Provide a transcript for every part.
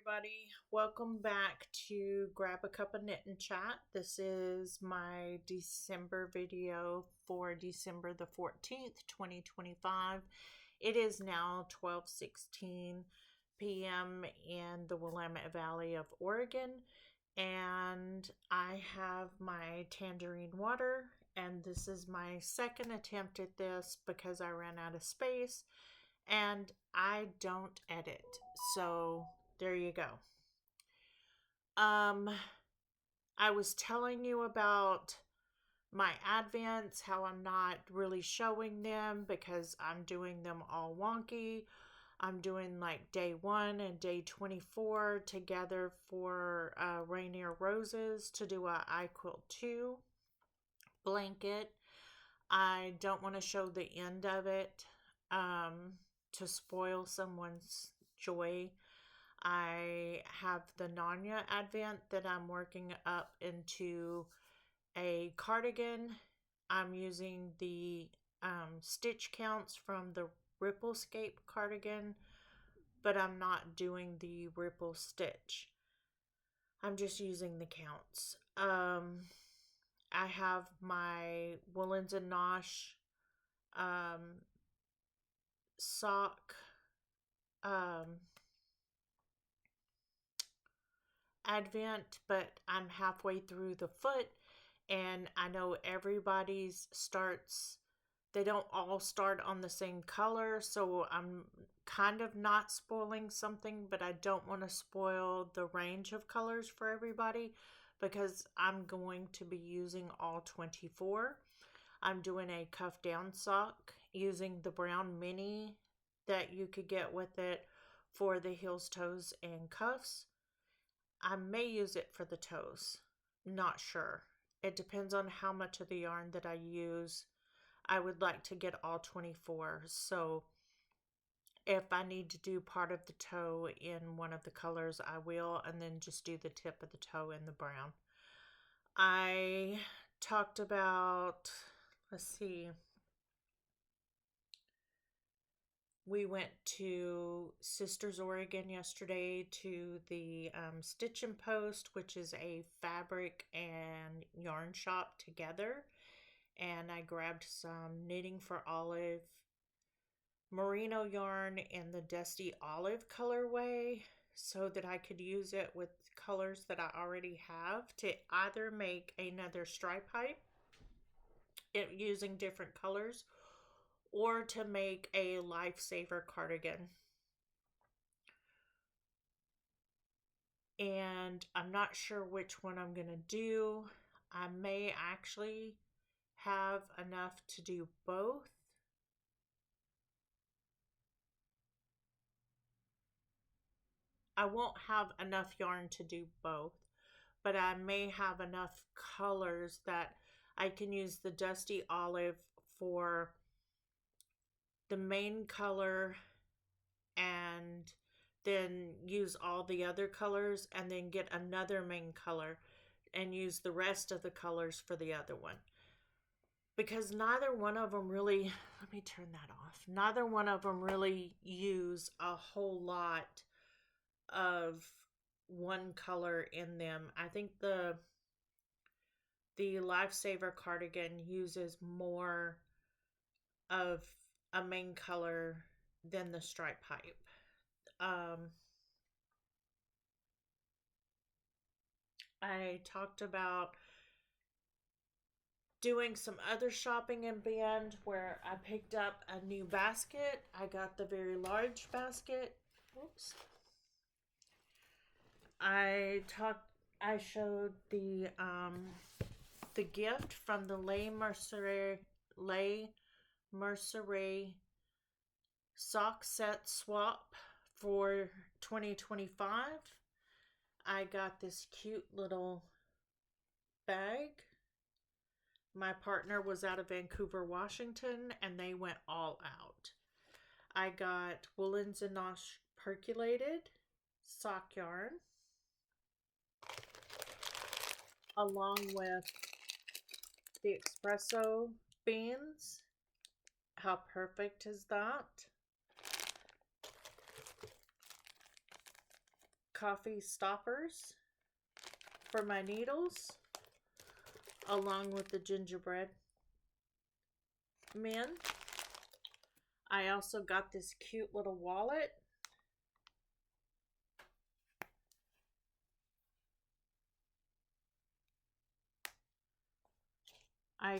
everybody. Welcome back to Grab a Cup of Knit and Chat. This is my December video for December the 14th, 2025. It is now 12:16 p.m. in the Willamette Valley of Oregon, and I have my tangerine water, and this is my second attempt at this because I ran out of space and I don't edit. So there you go. I was telling you about my advents, how I'm not really showing them because I'm doing them all wonky. I'm doing like day 1 and day 24 together for Rainier Roses to do a I Quilt 2 blanket. I don't want to show the end of it to spoil someone's joy. I have the Nanya Advent that I'm working up into a cardigan. I'm using the stitch counts from the Ripplescape cardigan, but I'm not doing the ripple stitch. I'm just using the counts. I have my Woolens and Nosh sock advent, but I'm halfway through the foot, and I know everybody's starts, they don't all start on the same color, so I'm kind of not spoiling something, but I don't want to spoil the range of colors for everybody because I'm going to be using all 24. I'm doing a cuff down sock using the brown mini that you could get with it for the heels, toes, and cuffs. I may use it for the toes. Not sure. It depends on how much of the yarn that I use. I would like to get all 24. So if I need to do part of the toe in one of the colors, I will, and then just do the tip of the toe in the brown. I talked about, let's see, we went to Sisters, Oregon yesterday to the Stitch and Post, which is a fabric and yarn shop together. And I grabbed some Knitting for Olive merino yarn in the Dusty Olive colorway so that I could use it with colors that I already have to either make another stripe hype using different colors, or to make a lifesaver cardigan. And I'm not sure which one I'm going to do. I may actually have enough to do both. I won't have enough yarn to do both, but I may have enough colors that I can use the Dusty Olive for the main color and then use all the other colors and then get another main color and use the rest of the colors for the other one. Because neither one of them really, let me turn that off. Neither one of them really use a whole lot of one color in them. I think the Lifesaver cardigan uses more of a main color than the stripe hype. I talked about doing some other shopping in Bend where I picked up a new basket. I got the very large basket. Oops. I showed the gift from the Mercerie sock set swap for 2025. I got this cute little bag. My partner was out of Vancouver, Washington, and they went all out. I got Woolens and Nosh percolated sock yarn, along with the espresso beans. How perfect is that? coffee stoppers for my needles, along with the gingerbread men. I also got this cute little wallet. I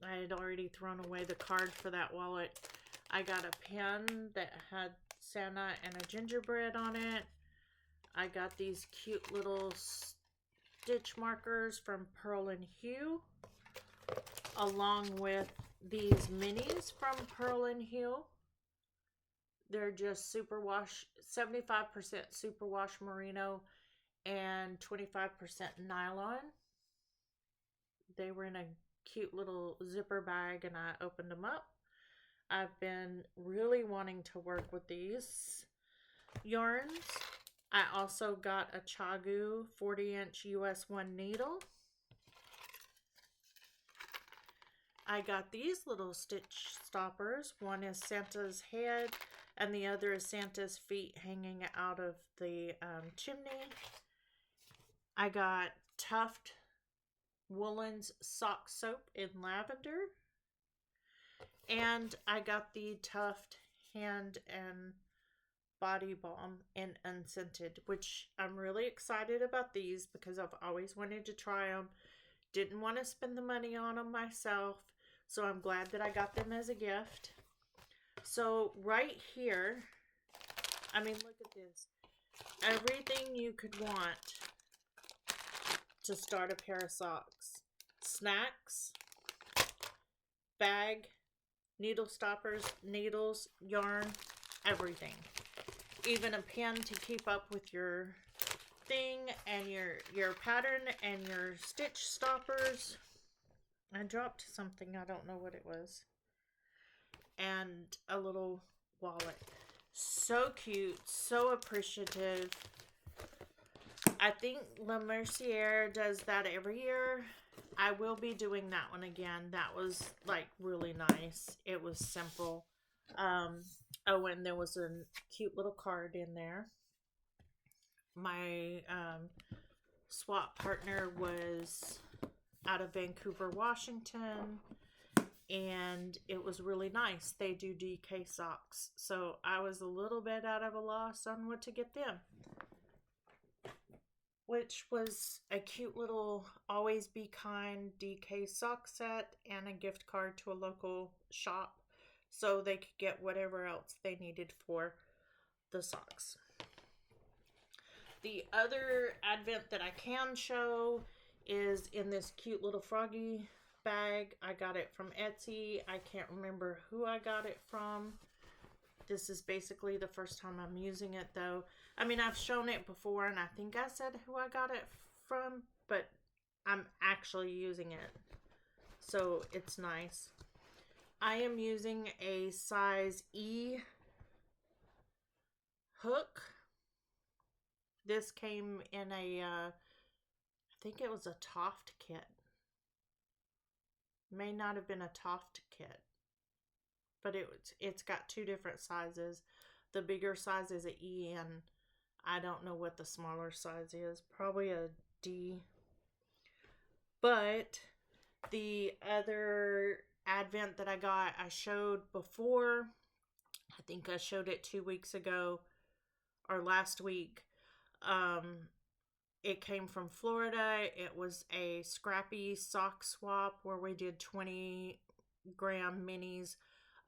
had already thrown away the card for that wallet. I got a pen that had Santa and a gingerbread on it. I got these cute little stitch markers from Pearl and Hue, along with these minis from Pearl and Hue. They're just superwash, 75% superwash merino and 25% nylon. They were in a cute little zipper bag and I opened them up. I've been really wanting to work with these yarns. I also got a Chagu 40-inch US 1 needle. I got these little stitch stoppers. One is Santa's head and the other is Santa's feet hanging out of the chimney. I got Tuft Woolens sock soap in lavender. And I got the Tuft hand and body balm in unscented, which I'm really excited about these because I've always wanted to try them. Didn't want to spend the money on them myself, so I'm glad that I got them as a gift. So right here, I mean, look at this. Everything you could want to start a pair of socks. Snacks, bag, needle stoppers, needles, yarn, everything. Even a pen to keep up with your thing and your pattern and your stitch stoppers. I dropped something, I don't know what it was. And a little wallet. So cute, so appreciative. I think La Merciere does that every year. I will be doing that one again. That was like really nice. It was simple. Oh, and there was a cute little card in there. My swap partner was out of Vancouver, Washington, and it was really nice. They do DK socks, so I was a little bit out of a loss on what to get them, which was a cute little Always Be Kind DK sock set and a gift card to a local shop so they could get whatever else they needed for the socks. The other advent that I can show is in this cute little froggy bag. I got it from Etsy. I can't remember who I got it from. This is basically the first time I'm using it though. I mean, I've shown it before and I think I said who I got it from, but I'm actually using it. So it's nice. I am using a size E hook. This came in a, I think it was a Toft kit. May not have been a Toft kit, but it's got two different sizes. The bigger size is an E, and I don't know what the smaller size is. Probably a D. But the other advent that I got, I showed before. I think I showed it 2 weeks ago or last week. It came from Florida. It was a scrappy sock swap where we did 20-gram minis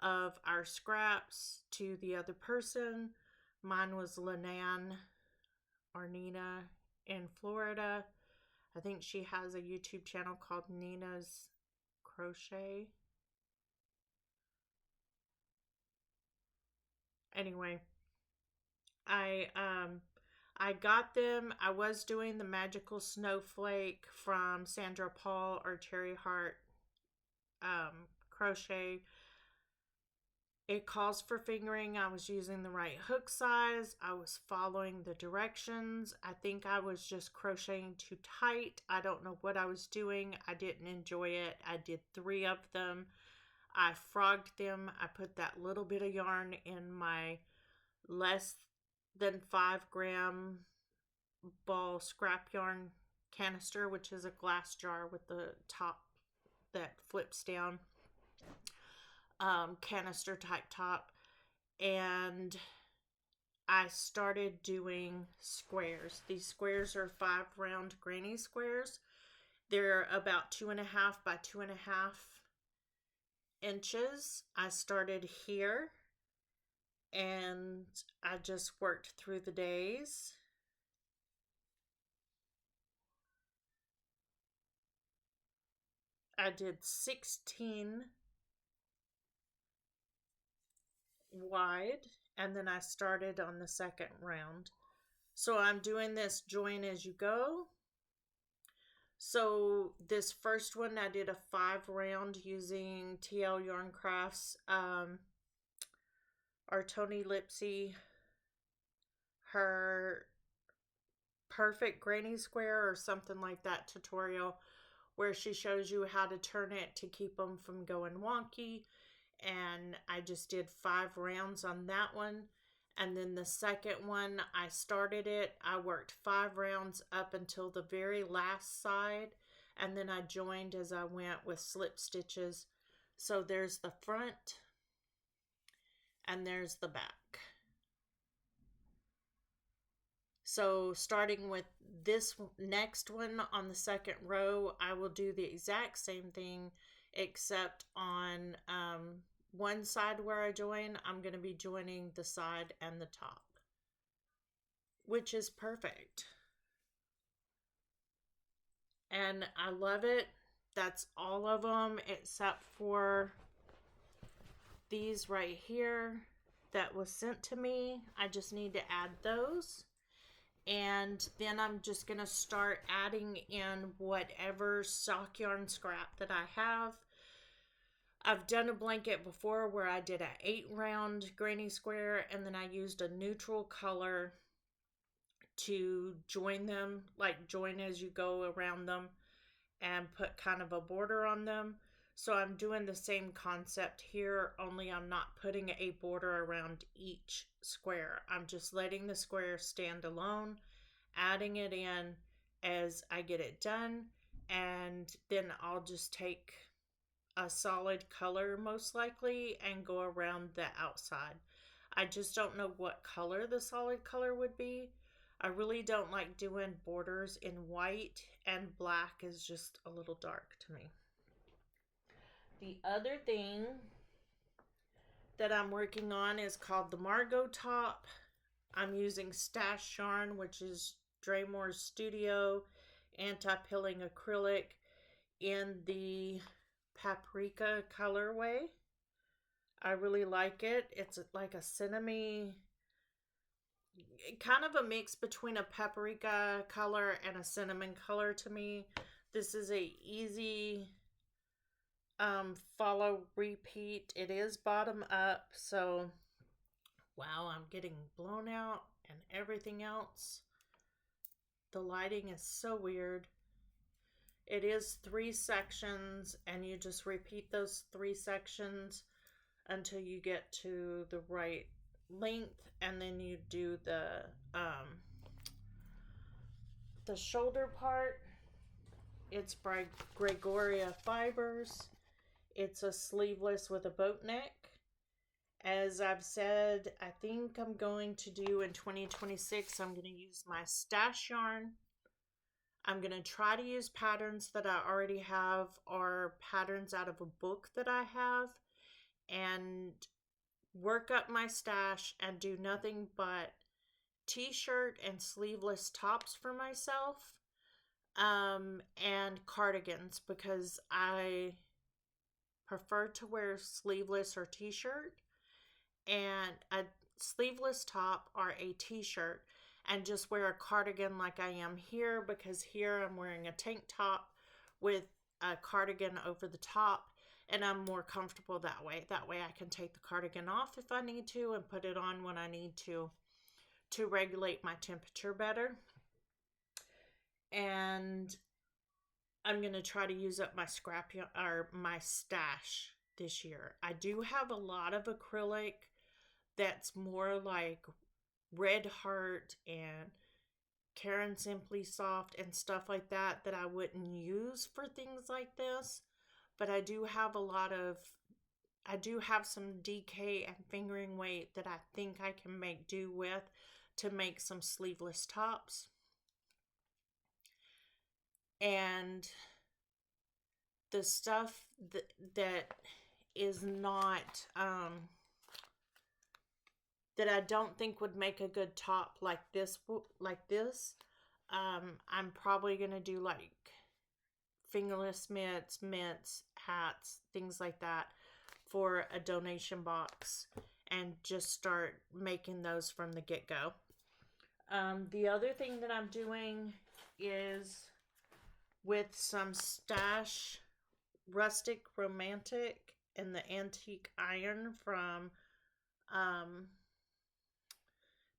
of our scraps to the other person. Mine was Lenan or Nina in Florida. I think she has a YouTube channel called Nina's Crochet. Anyway, I got them. I was doing the Magical Snowflake from Sandra Paul or Cherry Heart crochet. It calls for fingering. I was using the right hook size. I was following the directions. I think I was just crocheting too tight. I don't know what I was doing. I didn't enjoy it. I did 3 of them. I frogged them. I put that little bit of yarn in my less than 5 gram ball scrap yarn canister, which is a glass jar with the top that flips down, canister type top. And I started doing squares. These squares are 5 round granny squares. They're about 2.5 by 2.5 inches. I started here and I just worked through the days. I did 16 wide, and then I started on the second round. So I'm doing this join as you go. So this first one I did a 5 round using TL Yarn Crafts, our Tony Lipsy, her perfect granny square or something like that tutorial, where she shows you how to turn it to keep them from going wonky. And I just did 5 rounds on that one. And then the second one, I started it. I worked 5 rounds up until the very last side. And then I joined as I went with slip stitches. So there's the front and there's the back. So starting with this next one on the second row, I will do the exact same thing, except on one side where I join, I'm going to be joining the side and the top, which is perfect. And I love it. That's all of them except for these right here that was sent to me. I just need to add those. And then I'm just going to start adding in whatever sock yarn scrap that I have. I've done a blanket before where I did an 8-round granny square, and then I used a neutral color to join them, like join as you go around them, and put kind of a border on them. So I'm doing the same concept here, only I'm not putting a border around each square. I'm just letting the square stand alone, adding it in as I get it done, and then I'll just take a solid color most likely and go around the outside. I just don't know what color the solid color would be. I really don't like doing borders in white, and black is just a little dark to me. The other thing that I'm working on is called the Margot top. I'm using Stash Yarn, which is Draymore's Studio anti-pilling acrylic in the paprika colorway. I really like it. It's like a cinnamon, kind of a mix between a paprika color and a cinnamon color to me. This is a easy follow repeat. It is bottom up, so wow, I'm getting blown out and everything else. The lighting is so weird. It is 3 sections, and you just repeat those 3 sections until you get to the right length, and then you do the shoulder part. It's by Gregoria Fibers. It's a sleeveless with a boat neck. As I've said, I think I'm going to do in 2026, I'm going to use my Stash yarn. I'm going to try to use patterns that I already have or patterns out of a book that I have, and work up my stash and do nothing but t-shirt and sleeveless tops for myself, and cardigans, because I prefer to wear sleeveless or t-shirt, and a sleeveless top or a t-shirt, and just wear a cardigan like I am here, because here I'm wearing a tank top with a cardigan over the top, and I'm more comfortable that way. That way I can take the cardigan off if I need to and put it on when I need to regulate my temperature better. And I'm going to try to use up my scrap or my stash this year. I do have a lot of acrylic that's more like Red Heart and Karen Simply Soft and stuff like that that I wouldn't use for things like this. But I do have some DK and fingering weight that I think I can make do with to make some sleeveless tops. And the stuff that is not, that I don't think would make a good top I'm probably going to do like fingerless mitts, hats, things like that for a donation box and just start making those from the get-go. The other thing that I'm doing is with some Stash Rustic Romantic and the Antique Iron from,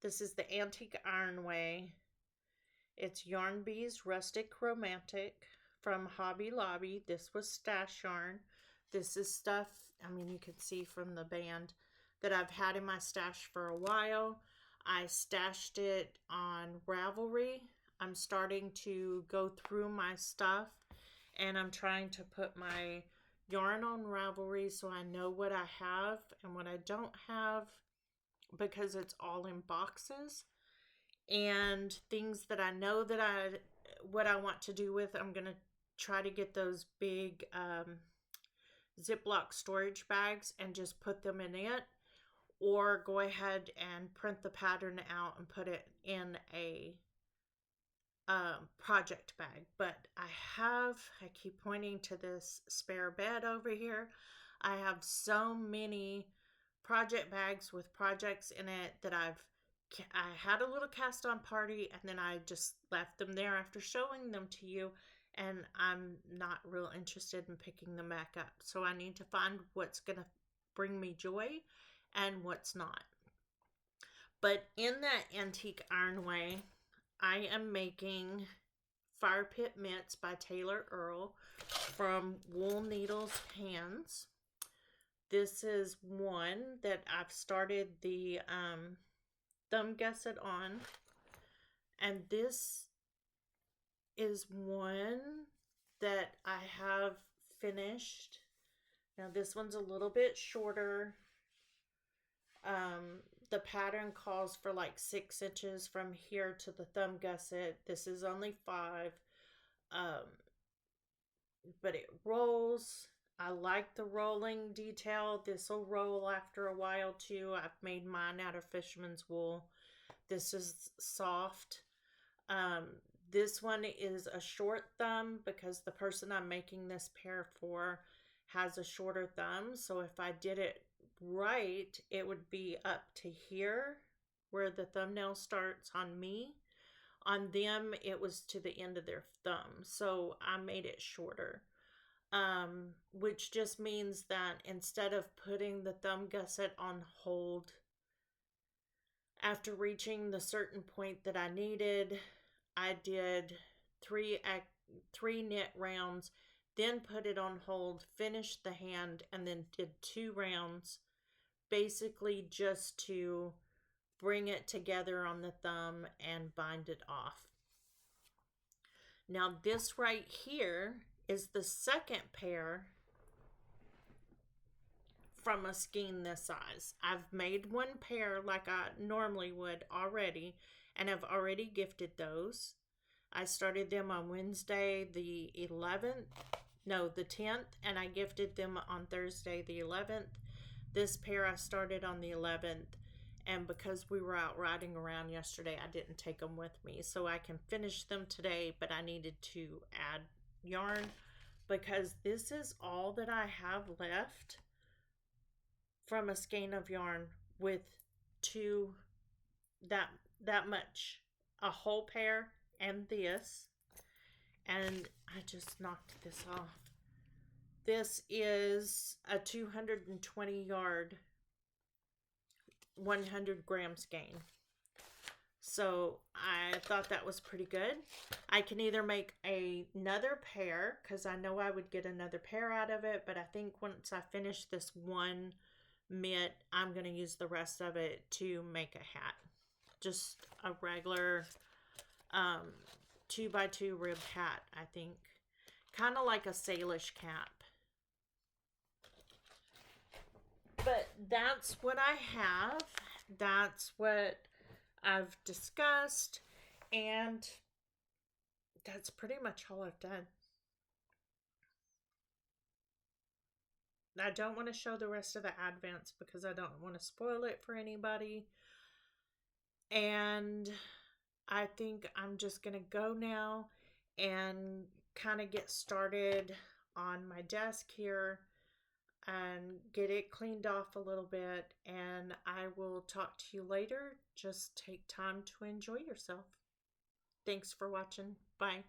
this is the Antique Iron Way. It's Yarn Bees Rustic Romantic from Hobby Lobby. This was stash yarn. This is stuff, I mean, you can see from the band that I've had in my stash for a while. I stashed it on Ravelry. I'm starting to go through my stuff and I'm trying to put my yarn on Ravelry so I know what I have and what I don't have, because it's all in boxes. And things that I know that what I want to do with, I'm going to try to get those big Ziploc storage bags and just put them in it, or go ahead and print the pattern out and put it in a project bag. But I keep pointing to this spare bed over here. I have so many project bags with projects in it that I had a little cast on party and then I just left them there after showing them to you, and I'm not real interested in picking them back up. So I need to find what's going to bring me joy and what's not. But in that Antique Iron Way, I am making Fire Pit Mitts by Taylor Earl from Wool Needles Hands. This is one that I've started the thumb gusset on, and this is one that I have finished. Now this one's a little bit shorter. The pattern calls for like 6 inches from here to the thumb gusset. This is only 5, but it rolls. I like the rolling detail. This will roll after a while too. I've made mine out of fisherman's wool. This is soft. This one is a short thumb because the person I'm making this pair for has a shorter thumb. So if I did it right, it would be up to here where the thumbnail starts on me. On them, it was to the end of their thumb. So I made it shorter. Which just means that instead of putting the thumb gusset on hold after reaching the certain point that I needed, I did 3 knit rounds, then put it on hold, finished the hand, and then did 2 rounds, basically just to bring it together on the thumb and bind it off. Now this right here is the second pair from a skein this size. I've made one pair like I normally would already, and I've already gifted those. I started them on Wednesday the 10th, and I gifted them on Thursday the 11th. This pair I started on the 11th, and because we were out riding around yesterday, I didn't take them with me. So I can finish them today, but I needed to add yarn because this is all that I have left from a skein of yarn with that much, a whole pair and this, and I just knocked this off. This is a 220 yard 100 gram skein. So I thought that was pretty good. I can either make another pair, because I know I would get another pair out of it, but I think once I finish this one mitt. I'm going to use the rest of it to make a hat. Just a regular 2x2 rib hat, I think. Kind of like a Salish cap. But that's what I have. That's what I've discussed. And that's pretty much all I've done. I don't want to show the rest of the advents because I don't want to spoil it for anybody. And I think I'm just going to go now and kind of get started on my desk here and get it cleaned off a little bit. And I will talk to you later. Just take time to enjoy yourself. Thanks for watching. Bye.